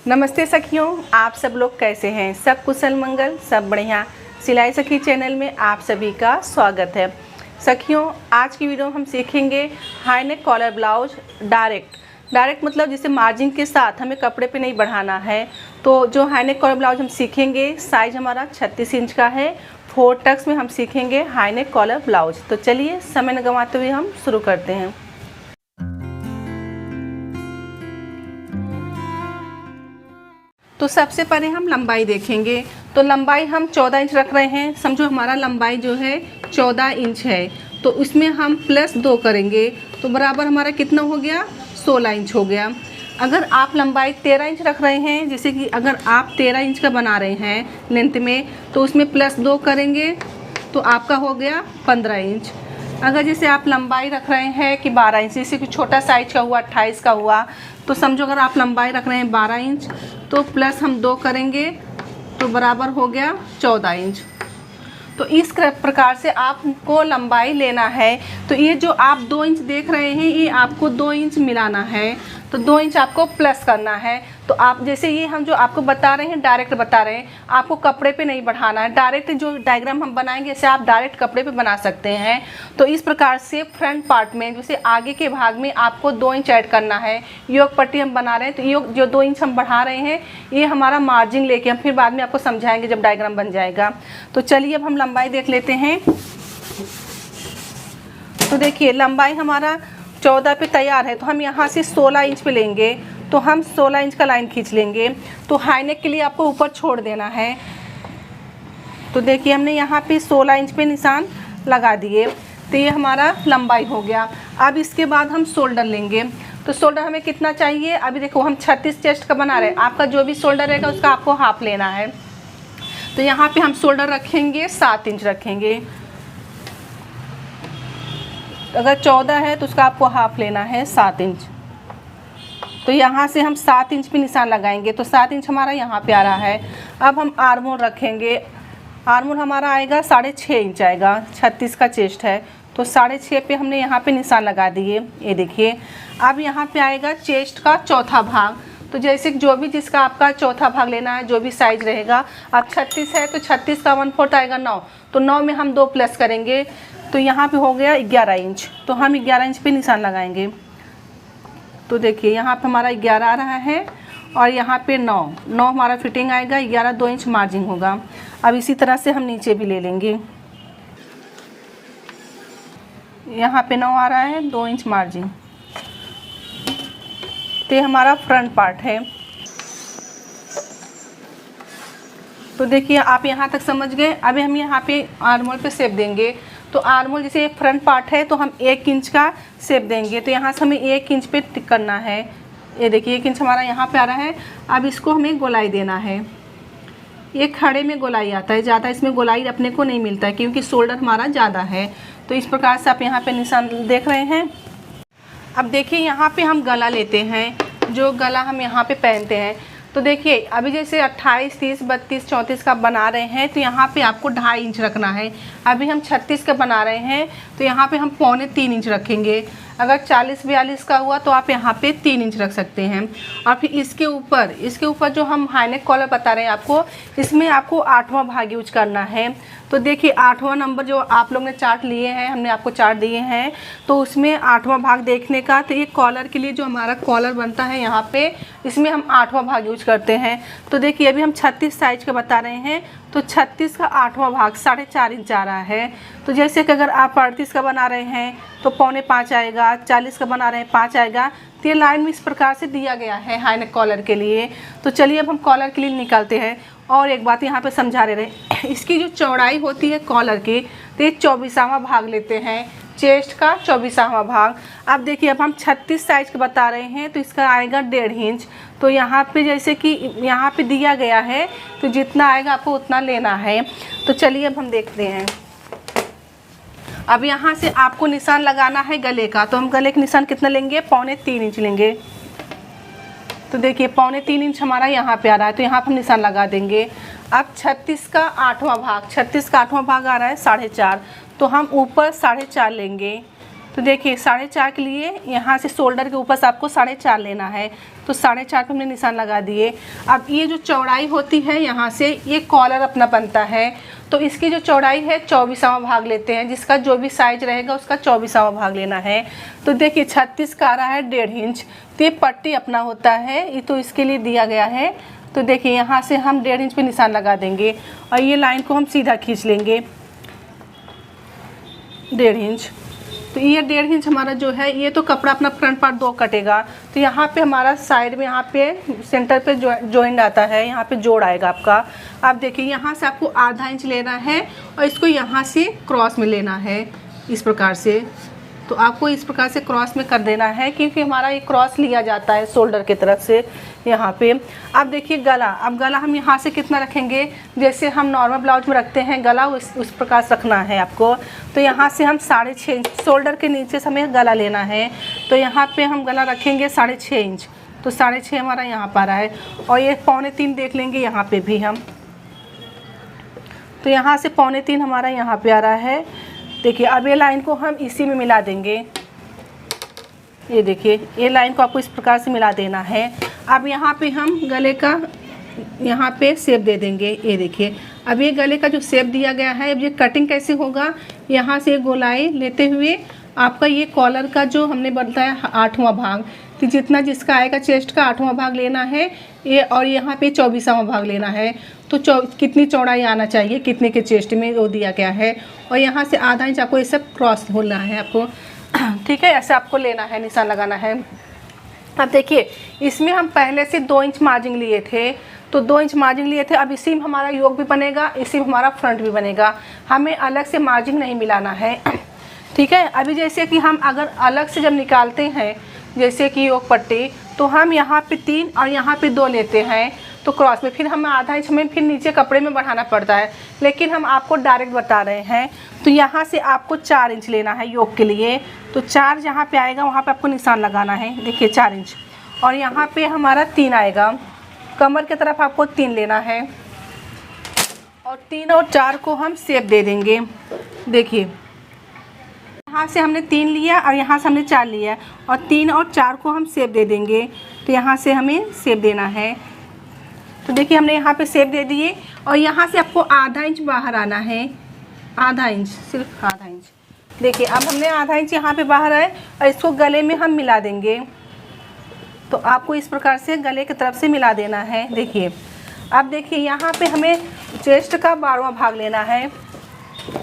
नमस्ते सखियों, आप सब लोग कैसे हैं? सब कुशल मंगल, सब बढ़िया। सिलाई सखी चैनल में आप सभी का स्वागत है। सखियों, आज की वीडियो में हम सीखेंगे high neck collar blouse direct मतलब जिसे मार्जिन के साथ हमें कपड़े पे नहीं बढ़ाना है। तो जो हाई नेक कॉलर ब्लाउज हम सीखेंगे, साइज हमारा 36 इंच का है। 4 टक्स में हम सीखेंगे हाई नेक कॉलर ब्लाउज। तो चलिए समय न गंवाते हुए हम शुरू करते हैं। तो सबसे पहले हम लंबाई देखेंगे। तो लंबाई हम 14 इंच रख रहे हैं। समझो हमारा लंबाई जो है 14 इंच है, तो उसमें हम +2 करेंगे तो बराबर हमारा कितना हो गया? 16 इंच हो गया। अगर आप लंबाई 13 इंच रख रहे हैं, जैसे कि अगर आप 13 इंच का बना रहे हैं लेंथ में, तो उसमें +2 करेंगे तो आपका हो गया 15 इंच। अगर जैसे आप लंबाई रख रहे हैं कि 12 इंच, जैसे कि छोटा साइज का हुआ 28 का हुआ, तो समझो अगर आप लंबाई रख रहे हैं 12 इंच तो प्लस हम 2 करेंगे तो बराबर हो गया 14 इंच। तो इस प्रकार से आपको लंबाई लेना है। तो ये जो आप 2 इंच देख रहे हैं, ये आपको 2 इंच मिलाना है, तो 2 इंच आपको प्लस करना है। तो आप जैसे ये हम जो आपको बता रहे हैं, डायरेक्ट बता रहे हैं, आपको कपड़े पे नहीं बढ़ाना है। डायरेक्ट जो डायग्राम हम बनाएंगे, इसे आप डायरेक्ट कपड़े पे बना सकते हैं। तो इस प्रकार से फ्रंट पार्ट में, जैसे आगे के भाग में आपको 2 इंच ऐड करना है। योग पट्टी हम बना रहे हैं, तो योग जो 2 इंच हम बढ़ा रहे हैं, ये हमारा मार्जिन लेके हम फिर बाद में आपको समझाएंगे जब डायग्राम बन जाएगा। तो चलिए अब हम लंबाई देख लेते हैं। तो देखिए लंबाई हमारा 14 पे तैयार है, तो हम यहाँ से 16 इंच पे लेंगे, तो हम 16 इंच का लाइन खींच लेंगे। तो हाई नेक के लिए आपको ऊपर छोड़ देना है। तो देखिए हमने यहाँ पे 16 इंच पे निशान लगा दिए, तो ये हमारा लंबाई हो गया। अब इसके बाद हम शोल्डर लेंगे। तो शोल्डर हमें कितना चाहिए? अभी देखो हम 36 चेस्ट का बना रहे हैं, आपका जो भी शोल्डर रहेगा उसका आपको हाफ लेना है। तो यहाँ पे हम शोल्डर रखेंगे 7 इंच रखेंगे। अगर 14 है तो उसका आपको हाफ लेना है 7 इंच। तो यहाँ से हम 7 इंच पे निशान लगाएंगे, तो 7 इंच हमारा यहाँ पे आ रहा है। अब हम आर्मोल रखेंगे। आर्मोल हमारा आएगा 6.5 इंच आएगा। 36 का चेस्ट है, तो 6.5 पे हमने यहाँ पे निशान लगा दिए। ये देखिए अब यहाँ पे आएगा चेस्ट का चौथा भाग। तो जैसे जो भी जिसका आपका चौथा भाग लेना है, जो भी साइज रहेगा। अब 36 है तो 36 का 1/4 आएगा 9, तो 9 में हम 2 प्लस करेंगे, तो यहाँ पे हो गया 11 इंच। तो हम 11 इंच पे निशान लगाएंगे। तो देखिए यहाँ पे हमारा 11 आ रहा है और यहाँ पे 9 हमारा फिटिंग आएगा। 11 2 इंच मार्जिन होगा। अब इसी तरह से हम नीचे भी ले लेंगे। यहाँ पे 9 आ रहा है, 2 इंच मार्जिन। तो ये हमारा फ्रंट पार्ट है। तो देखिए आप यहाँ तक समझ गए। अभी हम यहाँ पे आर्मोल पे शेप देंगे। तो आर्मोल जैसे फ्रंट पार्ट है, तो हम 1 इंच का शेप देंगे। तो यहाँ से हमें 1 इंच पे टिक करना है। ये देखिए 1 इंच हमारा यहाँ पे आ रहा है। अब इसको हमें गोलाई देना है। ये खड़े में गोलाई आता है, ज़्यादा इसमें गोलाई अपने को नहीं मिलता है क्योंकि शोल्डर हमारा ज़्यादा है। तो इस प्रकार से आप यहाँ पे निशान देख रहे हैं। अब देखिए यहाँ पे हम गला लेते हैं, जो गला हम यहाँ पे पहनते हैं। तो देखिए अभी जैसे 28, 30, 32, 34 का बना रहे हैं, तो यहाँ पे आपको 2.5 इंच रखना है। अभी हम 36 का बना रहे हैं, तो यहाँ पे हम 3.25 इंच रखेंगे। अगर 40, 42 का हुआ तो आप यहाँ पे 3 इंच रख सकते हैं। और फिर इसके ऊपर जो हम हाई नेक कॉलर बता रहे हैं आपको, इसमें आपको 8वां भाग यूज करना है। तो देखिए 8वां नंबर जो आप लोग ने चार्ट लिए हैं, हमने आपको चार्ट दिए हैं, तो उसमें 8वां भाग देखने का। तो ये कॉलर के लिए जो हमारा कॉलर बनता है यहाँ पे, इसमें हम 8वां भाग यूज करते हैं। तो देखिए अभी हम 36 साइज का बता रहे हैं, तो 36 का 8वां भाग 4.5 इंच आ रहा है। तो जैसे कि अगर आप 38 का बना रहे हैं तो 4.25 आएगा, 40 का बना रहे हैं 5 आएगा। तो ये लाइन में इस प्रकार से दिया गया है हाई नेक कॉलर के लिए। तो चलिए अब हम कॉलर के लिए निकालते हैं। और एक बात यहाँ पे समझा रहे हैं, इसकी जो चौड़ाई होती है कॉलर की, तो ये 24वां भाग लेते हैं, चेस्ट का 24वां भाग। अब देखिए अब हम 36 साइज का बता रहे हैं, तो इसका आएगा 1.5 इंच। तो यहाँ पे जैसे कि यहाँ पे दिया गया है, तो जितना आएगा आपको उतना लेना है। तो चलिए अब हम देखते हैं। अब यहाँ से आपको निशान लगाना है गले का। तो हम गले का निशान कितना लेंगे? 3.25 इंच लेंगे। तो देखिए 3.25 इंच हमारा यहाँ पे आ रहा है, तो यहाँ पर हम निशान लगा देंगे। अब 36 का 8वां भाग, 36 का 8वां भाग आ रहा है 4.5, तो हम ऊपर 4.5 लेंगे। तो देखिए 4.5 के लिए यहाँ से शोल्डर के ऊपर से आपको 4.5 लेना है, तो 4.5 पे हमने निशान लगा दिए। अब ये जो चौड़ाई होती है यहाँ से ये कॉलर अपना बनता है, तो इसकी जो चौड़ाई है 24वां भाग लेते हैं, जिसका जो भी साइज रहेगा उसका 24वां भाग लेना है। तो देखिए 36 का आ रहा है 1.5 इंच, तो ये पट्टी अपना होता है, ये तो इसके लिए दिया गया है। तो देखिए यहाँ से हम 1.5 इंच पे निशान लगा देंगे और ये लाइन को हम सीधा खींच लेंगे 1.5 इंच। तो ये 1.5 इंच हमारा जो है, ये तो कपड़ा अपना फ्रंट पार्ट 2 कटेगा, तो यहाँ पे हमारा साइड में यहाँ पे सेंटर पे जॉइंट आता है, यहाँ पे जोड़ आएगा आपका। आप देखिए यहाँ से आपको आधा इंच लेना है और इसको यहाँ से क्रॉस में लेना है इस प्रकार से। तो आपको इस प्रकार से क्रॉस में कर देना है, क्योंकि हमारा ये क्रॉस लिया जाता है शोल्डर की तरफ से यहाँ पे। अब देखिए गला, अब गला हम यहाँ से कितना रखेंगे, जैसे हम नॉर्मल ब्लाउज में रखते हैं गला, उस प्रकार से रखना है आपको। तो यहाँ से हम 6.5 इंच शोल्डर के नीचे से हमें गला लेना है, तो यहाँ पे हम गला रखेंगे 6.5 इंच, तो 6.5 हमारा यहाँ पर आ रहा है। और ये 3.25 देख लेंगे यहाँ पे भी हम, तो यहाँ से 3.25 हमारा यहाँ पे आ रहा है। देखिए अब ये लाइन को हम इसी में मिला देंगे, ये देखिए ये लाइन को आपको इस प्रकार से मिला देना है। अब यहाँ पे हम गले का यहाँ पे शेप दे देंगे, ये देखिए अब ये गले का जो शेप दिया गया है, अब ये कटिंग कैसे होगा, यहाँ से गोलाई लेते हुए आपका ये कॉलर का जो हमने बताया 8वां भाग, तो जितना जिसका आएगा चेस्ट का 8वां भाग लेना है ये, और यहाँ पे 24वां भाग लेना है। तो कितनी चौड़ाई आना चाहिए, कितने के चेस्ट में वो दिया गया है, और यहाँ से आधा इंच आपको ये सब क्रॉस होना है आपको, ठीक है, ऐसे आपको लेना है, निशान लगाना है। अब देखिए इसमें हम पहले से 2 इंच मार्जिंग लिए थे, तो 2 इंच मार्जिंग लिए थे। अब इसी में हमारा योक भी बनेगा, इसी में हमारा फ्रंट भी बनेगा, हमें अलग से मार्जिंग नहीं मिलाना है, ठीक है। अभी जैसे कि हम अगर अलग से जब निकालते हैं, जैसे कि योक पट्टी, तो हम यहाँ पे 3 और यहाँ पे 2 लेते हैं, तो क्रॉस में फिर हमें आधा इंच हमें फिर नीचे कपड़े में बढ़ाना पड़ता है, लेकिन हम आपको डायरेक्ट बता रहे हैं। तो यहाँ से आपको 4 इंच लेना है योक के लिए, तो 4 जहाँ पे आएगा वहाँ पे आपको निशान लगाना है, देखिए 4 इंच, और यहाँ पे हमारा 3 आएगा, कमर की तरफ आपको 3 लेना है, और 3 और 4 को हम शेप दे देंगे। देखिए यहाँ से हमने 3 लिया और यहाँ से हमने 4 लिया, और 3 और 4 को हम शेप दे देंगे, तो यहाँ से हमें शेप देना है। तो देखिए हमने यहाँ पे शेप दे दिए, और यहाँ से आपको आधा इंच बाहर आना है, आधा इंच, सिर्फ आधा इंच। देखिए अब हमने आधा इंच यहाँ पे बाहर आए और इसको गले में हम मिला देंगे, तो आपको इस प्रकार से गले की तरफ से मिला देना है। देखिए अब देखिए यहाँ पे हमें चेस्ट का 12वां भाग लेना है,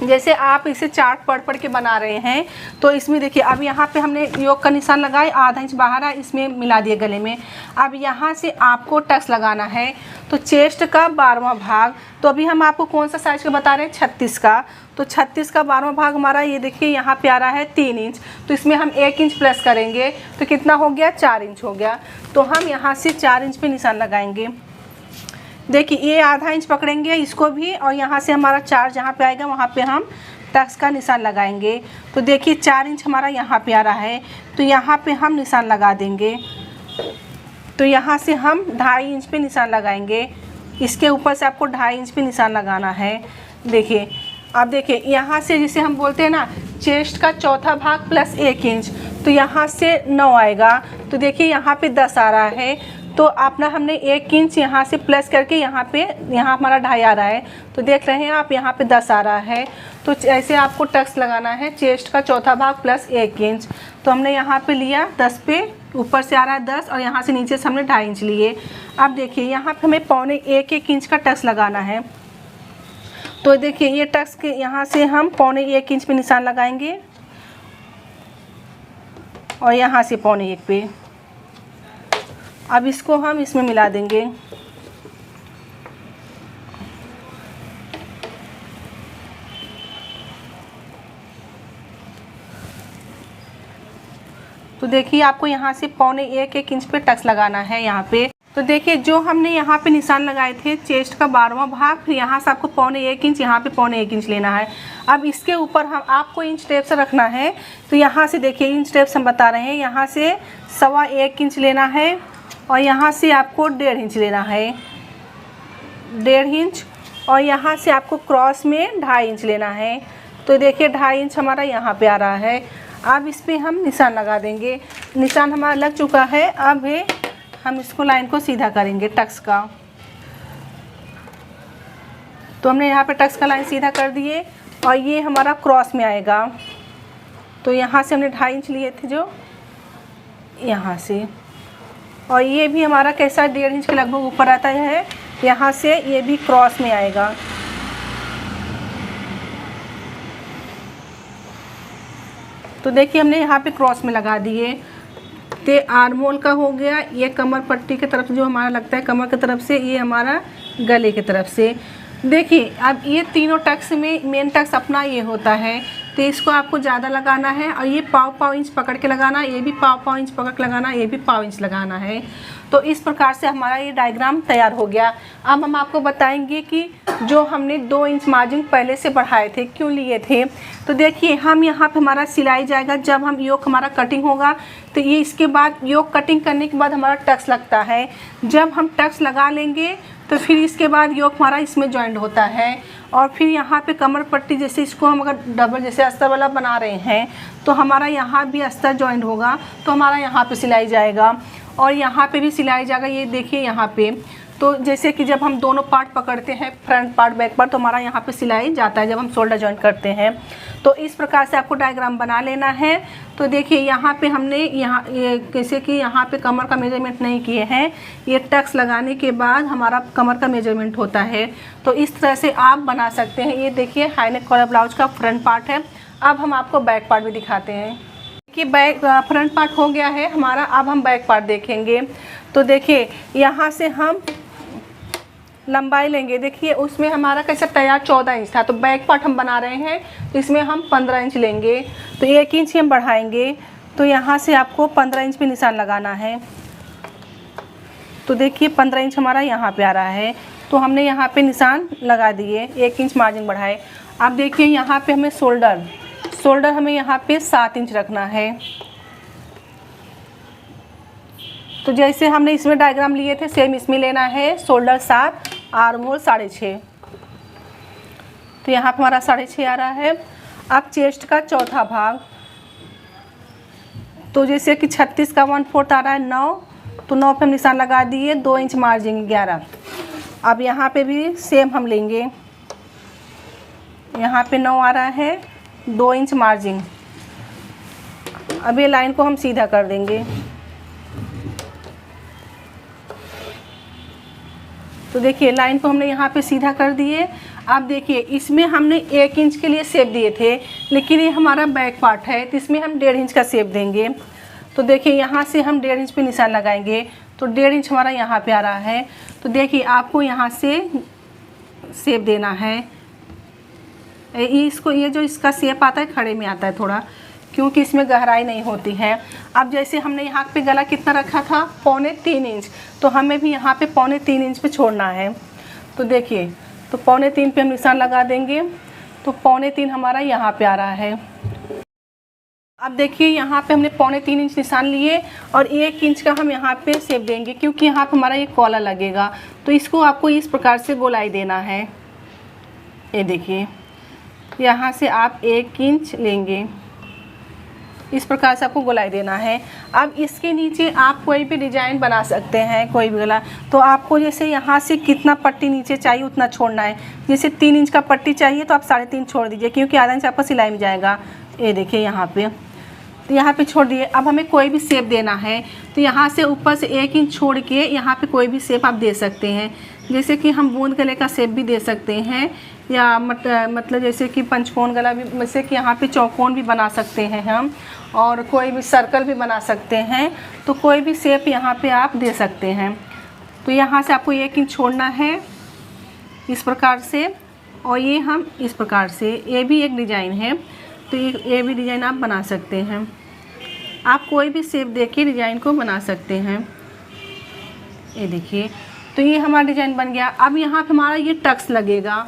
जैसे आप इसे चार्ट पढ़ के बना रहे हैं, तो इसमें देखिए अब यहाँ पे हमने योक का निशान लगाए, आधा इंच बाहर है, इसमें मिला दिए गले में। अब यहाँ से आपको टक्स लगाना है, तो चेस्ट का 12वां भाग, तो अभी हम आपको कौन सा साइज का बता रहे हैं, 36 का, तो 36 का 12वां भाग हमारा ये देखिए यहाँ पे आ रहा है 3 इंच, तो इसमें हम 1 इंच प्लस करेंगे, तो कितना हो गया, 4 इंच हो गया। तो हम यहाँ से 4 इंच पे निशान लगाएंगे। देखिए ये आधा इंच पकड़ेंगे इसको भी, और यहाँ से हमारा 4 जहाँ पे आएगा वहाँ पे हम टक्स का निशान लगाएंगे। तो देखिए 4 इंच हमारा यहाँ पे आ रहा है, तो यहाँ पे हम निशान लगा देंगे। तो यहाँ से हम 2.5 इंच पे निशान लगाएंगे, इसके ऊपर से आपको 2.5 इंच पे निशान लगाना है। देखिए अब देखिए यहाँ से जिसे हम बोलते हैं ना चेस्ट का 4था भाग प्लस 1 इंच, तो यहाँ से 9 आएगा, तो देखिए यहाँ पे 10 आ रहा है, तो अपना हमने 1 इंच यहाँ से प्लस करके यहाँ हमारा 2.5 आ रहा है, तो देख रहे हैं आप यहाँ पे 10 आ रहा है। तो ऐसे आपको टक्स लगाना है, चेस्ट का 4था भाग प्लस 1 इंच, तो हमने यहाँ पे लिया 10 पे, ऊपर से आ रहा है 10, और यहाँ से नीचे से हमने 2.5 इंच लिए। अब देखिए यहाँ पे हमें 1.25 इंच का टक्स लगाना है, तो देखिए ये टक्स के यहाँ से हम 1.25 इंच पे निशान लगाएंगे, और यहाँ से 1.25 पे। अब इसको हम इसमें मिला देंगे। तो देखिए आपको यहाँ से 1.25 इंच पे टक्स लगाना है यहाँ पे। तो देखिए जो हमने यहाँ पे निशान लगाए थे चेस्ट का 12वां भाग, फिर यहाँ से आपको 1.25 इंच, यहाँ पे 1.25 इंच लेना है। अब इसके ऊपर हम आपको इंच टेप से रखना है, तो यहाँ से देखिए इंच टेप से हम बता रहे हैं, यहाँ से 1.25 इंच लेना है, और यहाँ से आपको 1.5 इंच लेना है, 1.5 इंच, और यहाँ से आपको क्रॉस में 2.5 इंच लेना है। तो देखिए 2.5 इंच हमारा यहाँ पे आ रहा है। अब इस पर हम निशान लगा देंगे। निशान हमारा लग चुका है। अब हम इसको लाइन को सीधा करेंगे टक्स का। तो हमने यहाँ पे टक्स का लाइन सीधा कर दिए और ये हमारा क्रॉस में आएगा। तो यहाँ से हमने 2.5 इंच लिए थे जो यहाँ से, और ये भी हमारा कैसा 1.5 इंच के लगभग ऊपर आता है। यहाँ से ये भी क्रॉस में आएगा। तो देखिए हमने यहाँ पे क्रॉस में लगा दिए। तो आर्म होल का हो गया। ये कमर पट्टी की तरफ जो हमारा लगता है कमर की तरफ से, ये हमारा गले की तरफ से। देखिए अब ये तीनों टक्स में मेन टक्स अपना ये होता है, तो इसको आपको ज़्यादा लगाना है और ये पाव इंच पकड़ के लगाना, ये भी पाव इंच पकड़ के लगाना, ये भी पाव इंच लगाना है। तो इस प्रकार से हमारा ये डायग्राम तैयार हो गया। अब हम आपको बताएंगे कि जो हमने 2 इंच मार्जिन पहले से बढ़ाए थे क्यों लिए थे। तो देखिए हम यहाँ पे हमारा सिलाई जाएगा जब हम योक हमारा कटिंग होगा, तो ये इसके बाद योक कटिंग करने के बाद हमारा टक्स लगता है। जब हम टक्स लगा लेंगे तो फिर इसके बाद योक हमारा इसमें जॉइंट होता है, और फिर यहाँ पे कमर पट्टी जैसे इसको हम अगर डबल जैसे अस्तर वाला बना रहे हैं तो हमारा यहाँ भी अस्तर जॉइंट होगा, तो हमारा यहाँ पे सिलाई जाएगा और यहाँ पे भी सिलाई जाएगा। ये देखिए यहाँ पे, तो जैसे कि जब हम दोनों पार्ट पकड़ते हैं फ्रंट पार्ट बैक पार्ट, तो हमारा यहाँ पे सिलाई जाता है जब हम शोल्डर जॉइंट करते हैं। तो इस प्रकार से आपको डायग्राम बना लेना है। तो देखिए यहाँ पे हमने ये जैसे कि यहाँ पे कमर का मेजरमेंट नहीं किए हैं, ये टक्स लगाने के बाद हमारा कमर का मेजरमेंट होता है। तो इस तरह से आप बना सकते हैं। ये देखिए हाई नेक कॉलर ब्लाउज का फ्रंट पार्ट है। अब हम आपको बैक पार्ट भी दिखाते हैं कि बैक फ्रंट पार्ट हो गया है हमारा। अब हम बैक पार्ट देखेंगे। तो देखिए यहाँ से हम लंबाई लेंगे। देखिए उसमें हमारा कैसे तैयार 14 इंच था, तो बैक पार्ट हम बना रहे हैं तो इसमें हम 15 इंच लेंगे। तो 1 इंच ही हम बढ़ाएंगे। तो यहाँ से आपको 15 इंच पे निशान लगाना है। तो देखिए 15 इंच हमारा यहाँ पे आ रहा है, तो हमने यहाँ पे निशान लगा दिए, 1 इंच मार्जिन बढ़ाए। अब देखिए यहाँ पे हमें शोल्डर हमें यहाँ पे 7 इंच रखना है। तो जैसे हमने इसमें डायग्राम लिए थे सेम इसमें लेना है। Shoulder 7, arm hole 6.5। तो यहाँ पे हमारा 6.5 आ रहा है। अब चेस्ट का चौथा भाग, तो जैसे कि 36 का 1/4 आ रहा है 9, तो 9 पे हम निशान लगा दिए, 2 इंच मार्जिन 11। अब यहाँ पे भी सेम हम लेंगे, यहाँ पे 9 आ रहा है, 2 इंच मार्जिन। अब ये लाइन को हम सीधा कर देंगे। तो देखिए लाइन को हमने यहाँ पे सीधा कर दिए। अब देखिए इसमें हमने 1 इंच के लिए शेप दिए थे, लेकिन ये हमारा बैक पार्ट है तो इसमें हम 1.5 इंच का शेप देंगे। तो देखिए यहाँ से हम 1.5 इंच पे निशान लगाएंगे, तो 1.5 इंच हमारा यहाँ पे आ रहा है। तो देखिए आपको यहाँ से शेप देना है। ये जो इसका शेप आता है खड़े में आता है थोड़ा, क्योंकि इसमें गहराई नहीं होती है। अब जैसे हमने यहाँ पे गला कितना रखा था 3.25 इंच, तो हमें भी यहाँ पे 3.25 इंच पे छोड़ना है। तो देखिए तो 3.25 पे हम निशान लगा देंगे, तो 3.25 हमारा यहाँ पे आ रहा है। अब देखिए यहाँ पे हमने 3.25 इंच निशान लिए और 1 इंच का हम यहाँ पे शेप देंगे, क्योंकि यहाँ पे हमारा ये कॉलर लगेगा। तो इसको आपको इस प्रकार से गोलाई देना है। ये देखिए यहाँ से आप 1 इंच लेंगे, इस प्रकार से आपको गोलाई देना है। अब इसके नीचे आप कोई भी डिजाइन बना सकते हैं, कोई भी गला। तो आपको जैसे यहाँ से कितना पट्टी नीचे चाहिए उतना छोड़ना है। जैसे 3 इंच का पट्टी चाहिए तो आप 3.5 छोड़ दीजिए, क्योंकि आधा इंच आपका सिलाई में जाएगा। ये देखिए यहाँ पे छोड़ दिए। अब हमें कोई भी शेप देना है, तो यहाँ से ऊपर से 1 इंच छोड़ के यहाँ पे कोई भी शेप आप दे सकते हैं। जैसे कि हम बूंद गले का शेप भी दे सकते हैं, या मतलब जैसे कि पंचकोण गला भी, जैसे कि यहाँ पे चौकोन भी बना सकते हैं हम, और कोई भी सर्कल भी बना सकते हैं। तो कोई भी शेप यहाँ पे आप दे सकते हैं। तो यहाँ से आपको 1 इंच छोड़ना है इस प्रकार से, और ये हम इस प्रकार से, ये भी एक डिज़ाइन है। तो ये भी डिज़ाइन आप बना सकते हैं। आप कोई भी शेप देके डिज़ाइन को बना सकते हैं। ये देखिए तो ये हमारा डिज़ाइन बन गया। अब यहाँ पे हमारा ये टक्स लगेगा।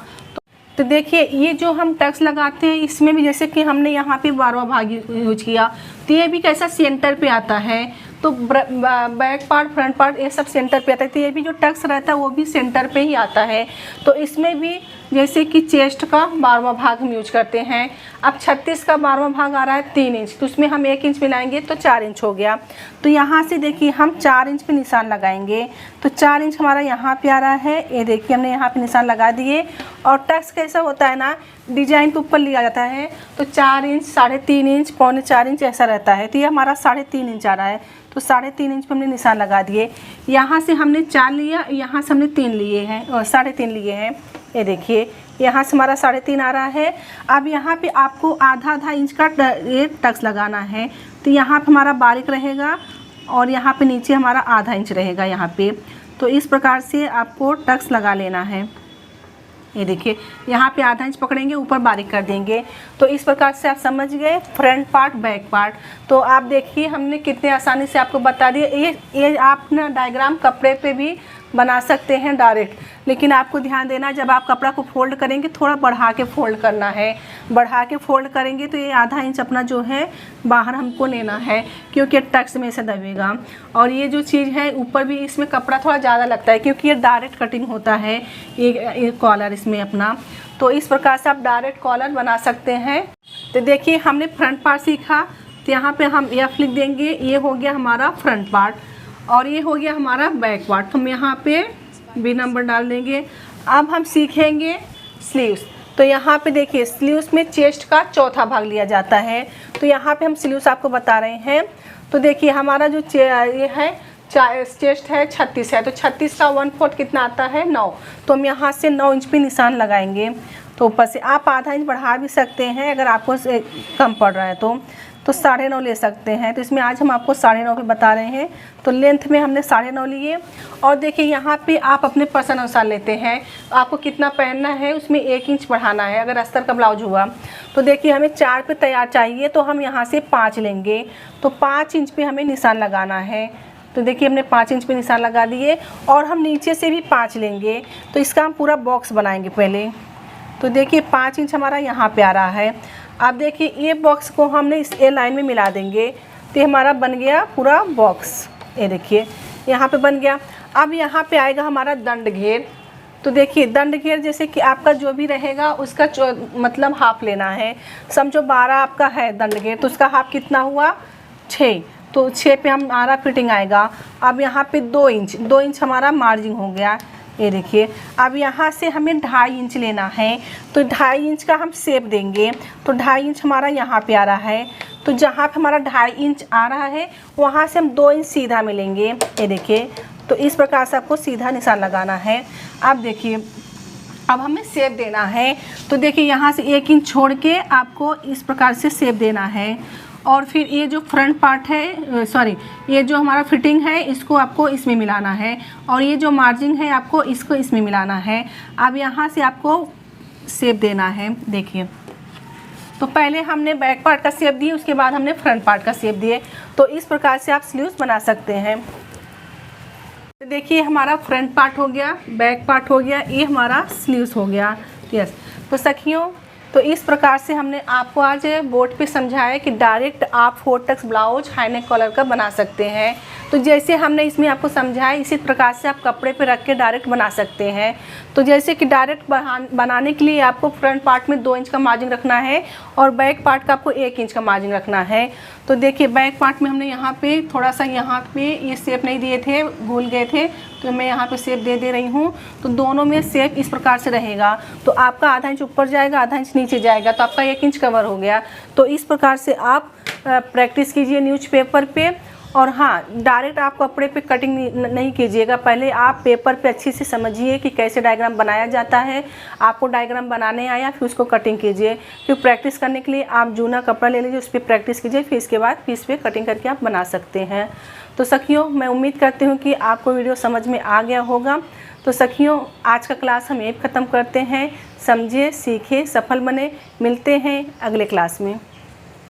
तो देखिए ये जो हम टक्स लगाते हैं इसमें भी जैसे कि हमने यहाँ पे 12वां भाग यूज किया, तो ये भी कैसा सेंटर पे आता है। तो बैक पार्ट फ्रंट पार्ट ये सब सेंटर पे आता है, तो ये भी जो टक्स रहता है वो भी सेंटर पे ही आता है। तो इसमें भी जैसे कि चेस्ट का 12वां भाग हम यूज करते हैं। अब 36 का 12वां भाग आ रहा है 3 इंच, तो उसमें हम 1 इंच मिलाएंगे तो 4 इंच हो गया। तो यहाँ से देखिए हम 4 इंच पे निशान लगाएंगे, तो 4 इंच हमारा यहाँ पे आ रहा है। ये देखिए हमने यहाँ पे निशान लगा दिए। और टक्स कैसा होता है ना, डिजाइन के ऊपर लिया जाता है, तो 4 इंच, 3.5 इंच, 3.25 इंच ऐसा रहता है। तो ये हमारा 3.5 इंच आ रहा है, तो 3.5 इंच पे हमने निशान लगा दिए। यहाँ से हमने 4 लिया, यहाँ से हमने 3 लिए हैं और 3.5 लिए हैं। ये देखिए यहाँ से हमारा 3.5 आ रहा है। अब यहाँ पे आपको आधा इंच का ये टक्स लगाना है, तो यहाँ पे हमारा बारीक रहेगा और यहाँ पे नीचे हमारा आधा इंच रहेगा यहाँ पे। तो इस प्रकार से आपको टक्स लगा लेना है। ये देखिए यहाँ पे आधा इंच पकड़ेंगे, ऊपर बारीक कर देंगे। तो इस प्रकार से आप समझ गए फ्रंट पार्ट, बैक पार्ट। तो आप देखिए हमने कितने आसानी से आपको बता दिया। ये आप ना डायग्राम कपड़े पे भी बना सकते हैं डायरेक्ट, लेकिन आपको ध्यान देना जब आप कपड़ा को फोल्ड करेंगे थोड़ा बढ़ा के फोल्ड करना है। बढ़ा के फोल्ड करेंगे तो ये आधा इंच अपना जो है बाहर हमको लेना है, क्योंकि टक्स में से दबेगा। और ये जो चीज़ है ऊपर भी इसमें कपड़ा थोड़ा ज़्यादा लगता है, क्योंकि ये डायरेक्ट कटिंग होता है ये कॉलर इसमें अपना। तो इस प्रकार से आप डायरेक्ट कॉलर बना सकते हैं। तो देखिए हमने फ्रंट पार्ट सीखा, तो यहाँ पे हम एफ लिख देंगे। ये हो गया हमारा फ्रंट पार्ट और ये हो गया हमारा बैक पार्ट। तो हम यहाँ पे बी नंबर डाल देंगे। अब हम सीखेंगे स्लीव्स। तो यहाँ पे देखिए स्लीव्स में चेस्ट का चौथा भाग लिया जाता है। तो यहाँ पे हम स्लीव्स आपको बता रहे हैं। तो देखिए हमारा जो ये है चेस्ट है 36 है, तो 36 का 1/4 कितना आता है 9। तो हम यहाँ से 9 इंच पे निशान लगाएंगे। तो ऊपर से आप आधा इंच बढ़ा भी सकते हैं अगर आपको कम पड़ रहा है तो 9.5 ले सकते हैं। तो इसमें आज हम आपको 9.5 पे बता रहे हैं। तो लेंथ में हमने 9.5 लिए। और देखिए यहाँ पे आप अपने पसंद अनुसार लेते हैं, आपको कितना पहनना है उसमें 1 इंच बढ़ाना है अगर अस्तर का ब्लाउज हुआ। तो देखिए हमें 4 पे तैयार चाहिए, तो हम यहाँ से 5 लेंगे। तो 5 इंच पे हमें निशान लगाना है। तो देखिए हमने 5 इंच पे निशान लगा दिए और हम नीचे से भी 5 लेंगे। तो इसका हम पूरा बॉक्स बनाएंगे पहले। तो देखिए 5 इंच हमारा यहाँ पे आ रहा है। अब देखिए ये बॉक्स को हमने इस ए लाइन में मिला देंगे, तो हमारा बन गया पूरा बॉक्स। ये देखिए यहाँ पे बन गया। अब यहाँ पे आएगा हमारा दंड घेर। तो देखिए दंड घेर जैसे कि आपका जो भी रहेगा उसका मतलब हाफ लेना है। समझो 12 आपका है दंड घेर, तो उसका हाफ कितना हुआ 6। तो 6 पे हमारा फिटिंग आएगा। अब यहाँ पे 2 इंच हमारा मार्जिन हो गया। ये देखिए अब यहाँ से हमें 2.5 इंच लेना है, तो 2.5 इंच का हम शेप देंगे। तो 2.5 इंच हमारा यहाँ पे आ रहा है। तो जहाँ पे हमारा 2.5 इंच आ रहा है वहाँ से हम 2 इंच सीधा मिलेंगे। ये देखिए तो इस प्रकार से आपको सीधा निशान लगाना है। अब देखिए अब हमें शेप देना है। तो देखिए यहाँ से 1 इंच छोड़ के आपको इस प्रकार से शेप देना है। और फिर ये जो फ्रंट पार्ट है, सॉरी, ये जो हमारा फिटिंग है इसको आपको इसमें मिलाना है, और ये जो मार्जिन है आपको इसको इसमें मिलाना है। अब यहाँ से आपको शेप देना है। देखिए तो पहले हमने बैक पार्ट का शेप दिए, उसके बाद हमने फ्रंट पार्ट का शेप दिए। तो इस प्रकार से आप स्लीव्स बना सकते हैं। तो देखिए हमारा फ्रंट पार्ट हो गया, बैक पार्ट हो गया, ये हमारा स्लीव्स हो गया। यस, तो सखियों तो इस प्रकार से हमने आपको आज बोर्ड पे समझाया कि डायरेक्ट आप 4 tucks blouse high neck collar का बना सकते हैं। तो जैसे हमने इसमें आपको समझाया इसी प्रकार से आप कपड़े पे रख के डायरेक्ट बना सकते हैं। तो जैसे कि डायरेक्ट बनाने के लिए आपको फ्रंट पार्ट में 2 इंच का मार्जिन रखना है और बैक पार्ट का आपको 1 इंच का मार्जिन रखना है। तो देखिए बैक पार्ट में हमने यहाँ पे थोड़ा सा यहाँ पे ये शेप नहीं दिए थे, भूल गए थे, तो मैं यहाँ पे शेप दे रही हूँ। तो दोनों में शेप इस प्रकार से रहेगा। तो आपका आधा इंच ऊपर जाएगा, आधा इंच नीचे जाएगा, तो आपका 1 इंच कवर हो गया। तो इस प्रकार से आप प्रैक्टिस कीजिए न्यूज़पेपर पे। और हाँ, डायरेक्ट आप कपड़े पे कटिंग नहीं कीजिएगा, पहले आप पेपर पे अच्छे से समझिए कि कैसे डायग्राम बनाया जाता है। आपको डायग्राम बनाने आया फिर उसको कटिंग कीजिए। फिर प्रैक्टिस करने के लिए आप जूना कपड़ा ले लीजिए, उस पर प्रैक्टिस कीजिए, फिर इसके बाद फिर इस पर कटिंग करके आप बना सकते हैं। तो सखियों मैं उम्मीद करती हूँ कि आपको वीडियो समझ में आ गया होगा। तो सखियों आज का क्लास हम यहीं ख़त्म करते हैं। समझिए, सीखिए, सफल बने। मिलते हैं अगले क्लास में।